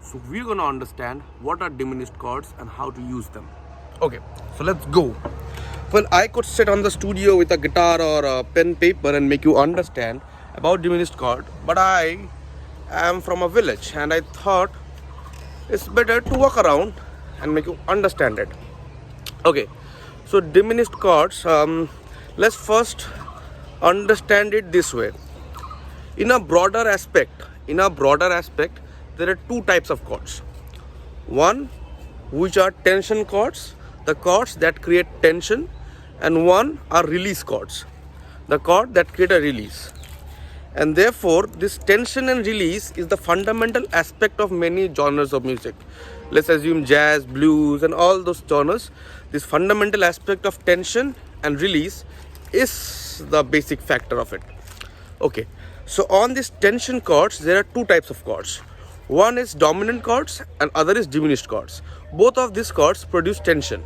So we're going to understand what are diminished chords and how to use them. Okay, so let's go. Well, I could sit on the studio with a guitar or a pen paper and make you understand about diminished chord, but I am from a village and I thought it's better to walk around and make you understand it. Okay, so diminished chords, let's first understand it this way. In a broader aspect, there are two types of chords. One, which are tension chords, the chords that create tension, and one are release chords, the chord that create a release. And therefore, this tension and release is the fundamental aspect of many genres of music. Let's assume jazz, blues, and all those genres. This fundamental aspect of tension and release is the basic factor of it. Okay, so on these tension chords, there are two types of chords. One is dominant chords and other is diminished chords. Both of these chords produce tension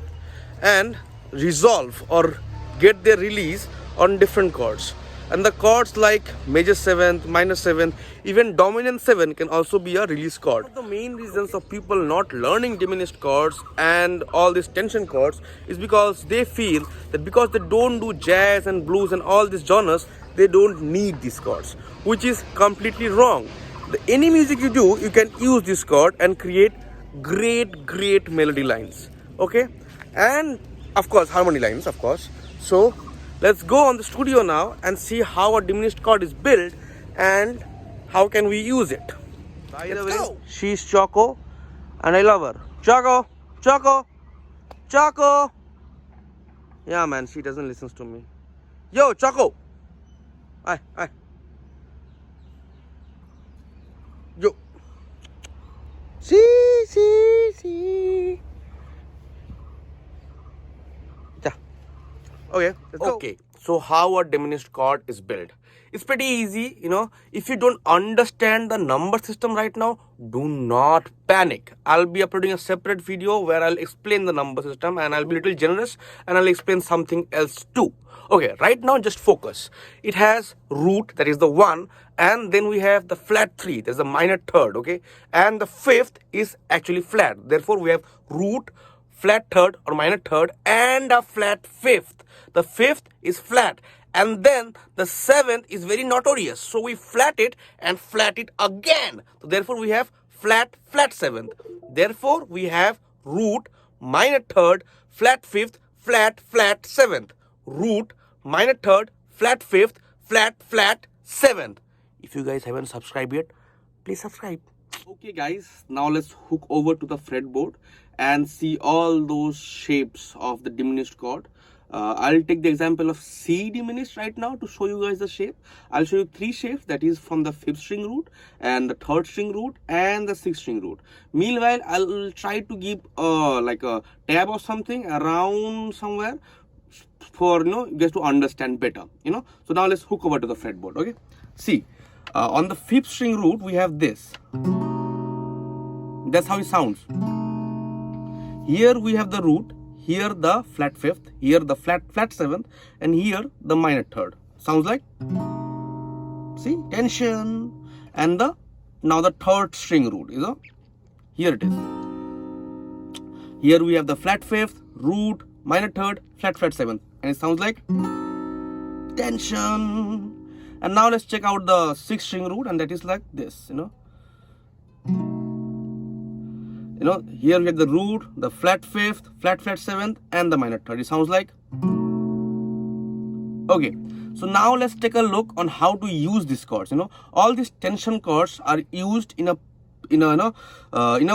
and resolve or get their release on different chords. And the chords like major 7th, minor 7th, even dominant 7 can also be a release chord. One of the main reasons of people not learning diminished chords and all these tension chords is because they feel that because they don't do jazz and blues and all these genres, they don't need these chords, which is completely wrong. Any music you do, you can use this chord and create great melody lines. Okay, and of course harmony lines, of course. So let's go on the studio now and see how a diminished chord is built and how can we use it. By the way, she's Choco and I love her. Choco. Yeah man, she doesn't listen to me. Yo, Choco. Hi. Yo. See. Yeah. Okay, let's go. Okay, so how a diminished chord is built. It's pretty easy, If you don't understand the number system right now, do not panic. I'll be uploading a separate video where I'll explain the number system and I'll be a little generous and I'll explain something else too. Okay, right now just focus. It has root, that is the 1, and then we have the flat 3, there's a minor third, okay? And the 5th is actually flat. Therefore, we have root, flat third or minor third, and a flat 5th. The 5th is flat. And then the 7th is very notorious. So we flat it and flat it again. So therefore, we have flat 7th. Therefore, we have root, minor third, flat 5th, flat 7th. Root, minor third, flat 5th, flat 7th. If you guys haven't subscribed yet, please subscribe. Okay guys, now let's hook over to the fretboard and see all those shapes of the diminished chord. I'll take the example of C diminished right now to show you guys the shape. I'll show you 3 shapes, that is from the 5th string root and the 3rd string root and the 6th string root. Meanwhile, I'll try to give like a tab or something around somewhere for you guys to understand better. So now let's hook over to the fretboard. Okay, see, on the 5th string root we have this. That's how it sounds. Here we have the root, here the flat 5th, here the flat 7th, and here the minor 3rd. Sounds like, see, tension. And now the 3rd string root, here it is. Here we have the flat 5th, root, minor 3rd, flat 7th, and it sounds like tension. And now let's check out the 6th string root, and that is like this. Here we have the root, the flat 5th, flat 7th, and the minor 3rd. It sounds like. Okay, so now let's take a look on how to use these chords. All these tension chords are used in a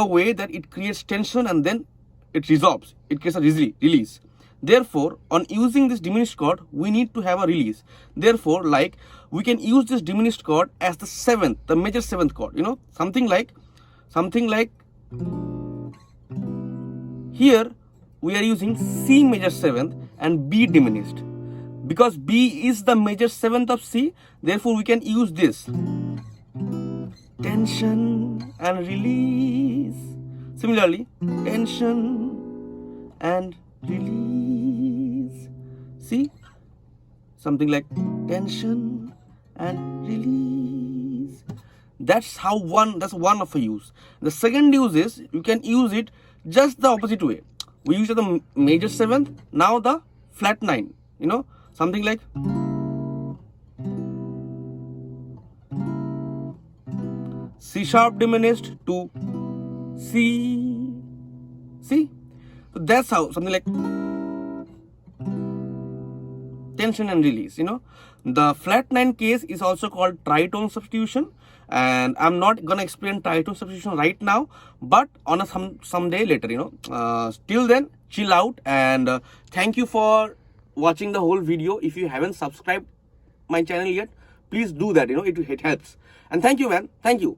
way that it creates tension and then it resolves. It creates a release. Therefore, on using this diminished chord, we need to have a release. Therefore, like, we can use this diminished chord as the 7th, the major 7th chord. Something like here we are using C major 7th and B diminished. Because B is the major 7th of C, therefore we can use this. Tension and release. Similarly, tension and release. See? Something like tension and release. That's one of a use. The second use is you can use it just the opposite way. We use the major seventh, now the flat 9, you know, something like C sharp diminished to C. See? So that's how, something like tension and release, you know. The flat 9 case is also called tritone substitution, and I'm not gonna explain tritone substitution right now, but on a some day later, you know. Till then, chill out, and thank you for watching the whole video. If you haven't subscribed my channel yet, please do that, you know, it helps. And thank you, man. Thank you.